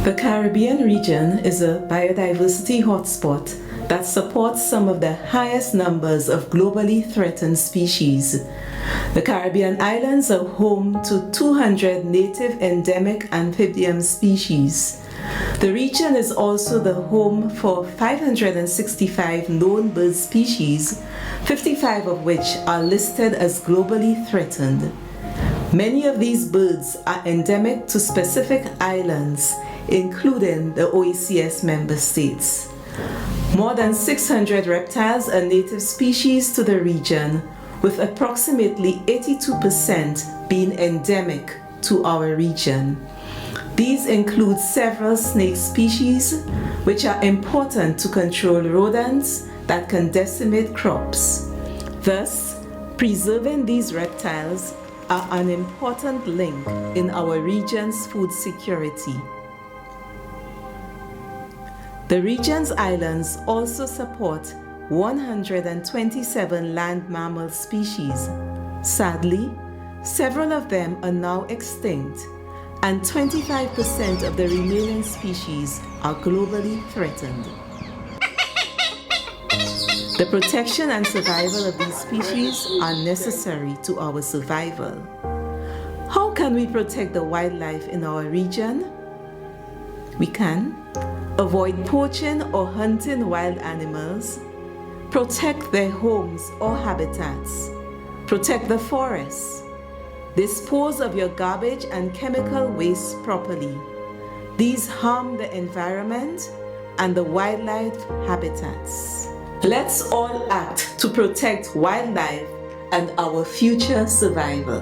The Caribbean region is a biodiversity hotspot that supports some of the highest numbers of globally threatened species. The Caribbean islands are home to 200 native endemic amphibian species. The region is also the home for 565 known bird species, 55 of which are listed as globally threatened. Many of these birds are endemic to specific islands, including the OECS member states. More than 600 reptiles are native species to the region, with approximately 82% being endemic to our region. These include several snake species, which are important to control rodents that can decimate crops. Thus, preserving these reptiles are an important link in our region's food security. The region's islands also support 127 land mammal species. Sadly, several of them are now extinct, and 25% of the remaining species are globally threatened. The protection and survival of these species are necessary to our survival. How can we protect the wildlife in our region? We can avoid poaching or hunting wild animals, protect their homes or habitats, protect the forests, dispose of your garbage and chemical waste properly. These harm the environment and the wildlife habitats. Let's all act to protect wildlife and our future survival.